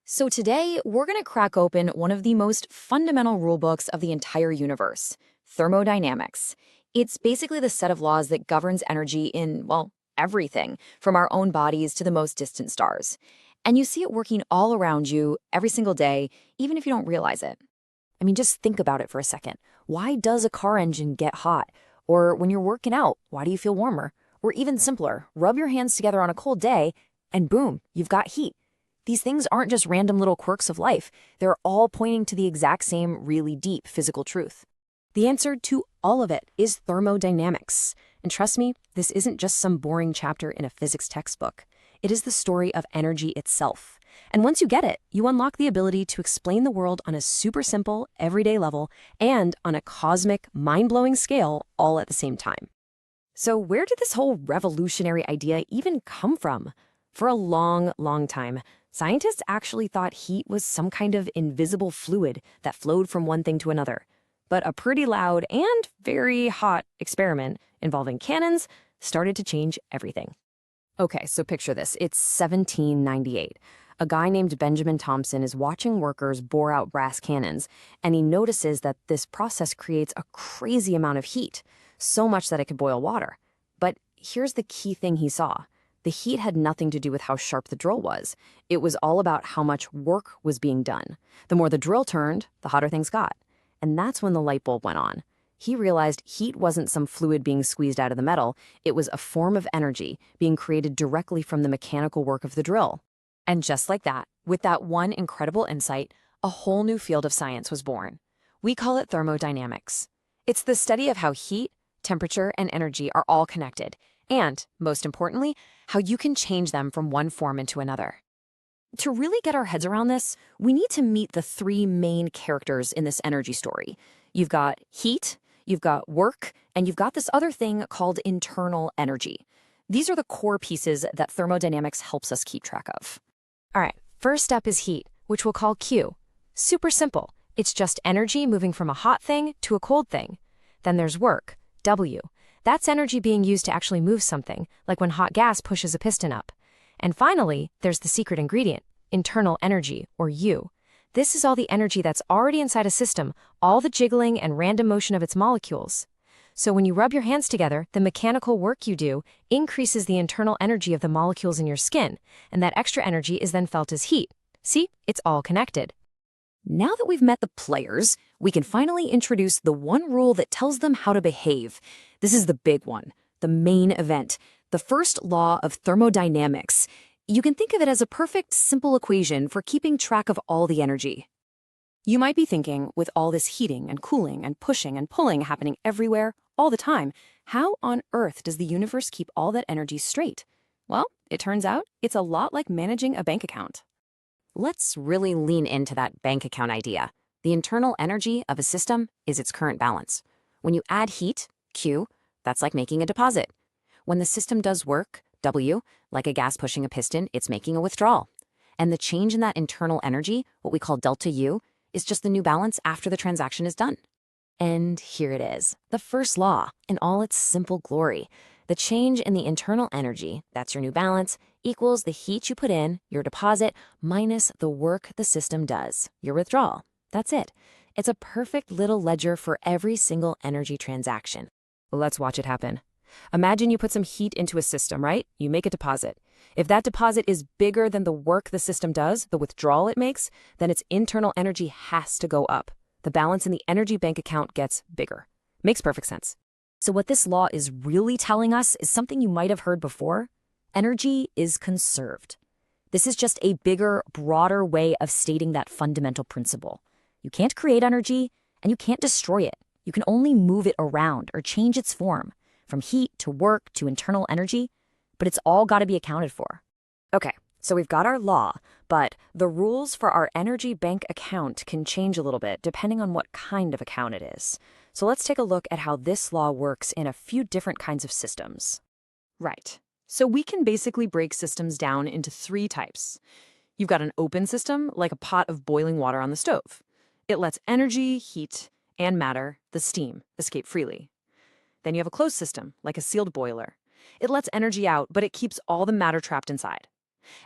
So today, we're going to crack open one of the most fundamental rule books of the entire universe, thermodynamics. It's basically the set of laws that governs energy in, well, everything, from our own bodies to the most distant stars. And you see it working all around you every single day, even if you don't realize it. I mean, just think about it for a second. Why does a car engine get hot? Or when you're working out, why do you feel warmer? Or even simpler, rub your hands together on a cold day, and boom, you've got heat. These things aren't just random little quirks of life. They're all pointing to the exact same really deep physical truth. The answer to all of it is thermodynamics. And trust me, this isn't just some boring chapter in a physics textbook. It is the story of energy itself. And once you get it, you unlock the ability to explain the world on a super simple, everyday level and on a cosmic, mind-blowing scale all at the same time. So where did this whole revolutionary idea even come from? For a long, long time, scientists actually thought heat was some kind of invisible fluid that flowed from one thing to another. But a pretty loud and very hot experiment involving cannons started to change everything. Okay, so picture this. It's 1798. A guy named Benjamin Thompson is watching workers bore out brass cannons, and he notices that this process creates a crazy amount of heat, so much that it could boil water. But here's the key thing he saw. The heat had nothing to do with how sharp the drill was. It was all about how much work was being done. The more the drill turned, the hotter things got. And that's when the light bulb went on. He realized heat wasn't some fluid being squeezed out of the metal. It was a form of energy being created directly from the mechanical work of the drill. And just like that, with that one incredible insight, a whole new field of science was born. We call it thermodynamics. It's the study of how heat, temperature, and energy are all connected, and, most importantly, how you can change them from one form into another. To really get our heads around this, we need to meet the three main characters in this energy story. You've got heat, you've got work, and you've got this other thing called internal energy. These are the core pieces that thermodynamics helps us keep track of. All right, first up is heat, which we'll call Q. Super simple. It's just energy moving from a hot thing to a cold thing. Then there's work, W. That's energy being used to actually move something, like when hot gas pushes a piston up. And finally, there's the secret ingredient, internal energy, or U. This is all the energy that's already inside a system, all the jiggling and random motion of its molecules. So when you rub your hands together, the mechanical work you do increases the internal energy of the molecules in your skin, and that extra energy is then felt as heat. See, it's all connected. Now that we've met the players, we can finally introduce the one rule that tells them how to behave. This is the big one, the main event, the first law of thermodynamics. You can think of it as a perfect, simple equation for keeping track of all the energy. You might be thinking, with all this heating and cooling and pushing and pulling happening everywhere, all the time, how on earth does the universe keep all that energy straight? Well, it turns out it's a lot like managing a bank account. Let's really lean into that bank account idea. The internal energy of a system is its current balance. When you add heat, Q, that's like making a deposit. When the system does work, W, like a gas pushing a piston, it's making a withdrawal. And the change in that internal energy, what we call delta U, is just the new balance after the transaction is done. And here it is, the first law, in all its simple glory. The change in the internal energy, that's your new balance, equals the heat you put in, your deposit, minus the work the system does, your withdrawal. That's it. It's a perfect little ledger for every single energy transaction. Let's watch it happen. Imagine you put some heat into a system, right? You make a deposit. If that deposit is bigger than the work the system does, the withdrawal it makes, then its internal energy has to go up. The balance in the energy bank account gets bigger. Makes perfect sense. So what this law is really telling us is something you might have heard before. Energy is conserved. This is just a bigger, broader way of stating that fundamental principle. You can't create energy, and you can't destroy it. You can only move it around or change its form, from heat to work to internal energy, but it's all got to be accounted for. Okay, so we've got our law, but the rules for our energy bank account can change a little bit depending on what kind of account it is. So let's take a look at how this law works in a few different kinds of systems. Right. So we can basically break systems down into three types. You've got an open system, like a pot of boiling water on the stove. It lets energy, heat, and matter, the steam, escape freely. Then you have a closed system, like a sealed boiler. It lets energy out, but it keeps all the matter trapped inside.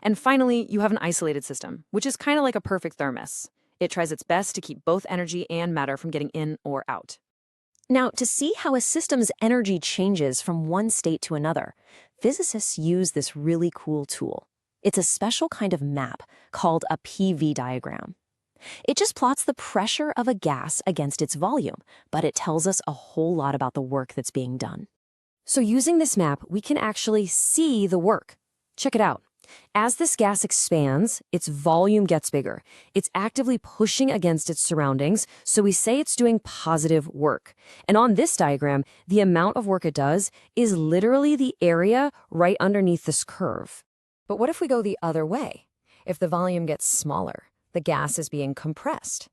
And finally, you have an isolated system, which is kind of like a perfect thermos. It tries its best to keep both energy and matter from getting in or out. Now, to see how a system's energy changes from one state to another, physicists use this really cool tool. It's a special kind of map called a PV diagram. It just plots the pressure of a gas against its volume, but it tells us a whole lot about the work that's being done. So using this map, we can actually see the work. Check it out. As this gas expands, its volume gets bigger. It's actively pushing against its surroundings, so we say it's doing positive work. And on this diagram, the amount of work it does is literally the area right underneath this curve. But what if we go the other way? If the volume gets smaller, the gas is being compressed.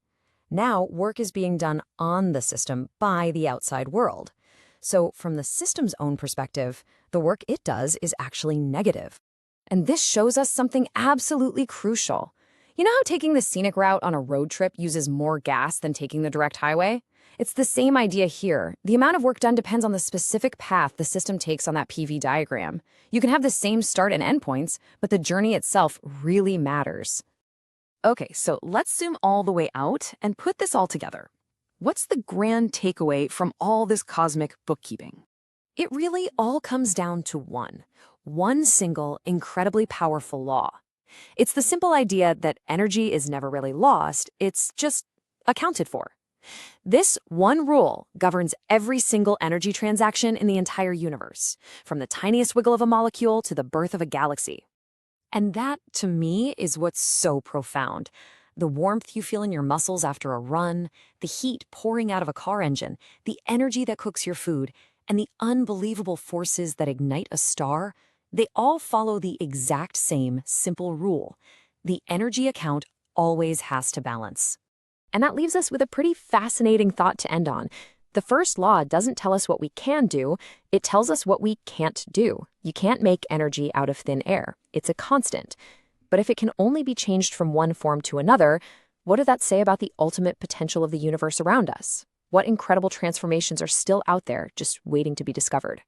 Now, work is being done on the system by the outside world. So from the system's own perspective, the work it does is actually negative. And this shows us something absolutely crucial. You know how taking the scenic route on a road trip uses more gas than taking the direct highway? It's the same idea here. The amount of work done depends on the specific path the system takes on that PV diagram. You can have the same start and end points, but the journey itself really matters. Okay, so let's zoom all the way out and put this all together. What's the grand takeaway from all this cosmic bookkeeping? It really all comes down to one single, incredibly powerful law. It's the simple idea that energy is never really lost, it's just accounted for. This one rule governs every single energy transaction in the entire universe, from the tiniest wiggle of a molecule to the birth of a galaxy. And that, to me, is what's so profound. The warmth you feel in your muscles after a run, the heat pouring out of a car engine, the energy that cooks your food, and the unbelievable forces that ignite a star, they all follow the exact same simple rule. The energy account always has to balance. And that leaves us with a pretty fascinating thought to end on. The first law doesn't tell us what we can do, it tells us what we can't do. You can't make energy out of thin air. It's a constant. But if it can only be changed from one form to another, what does that say about the ultimate potential of the universe around us? What incredible transformations are still out there, just waiting to be discovered?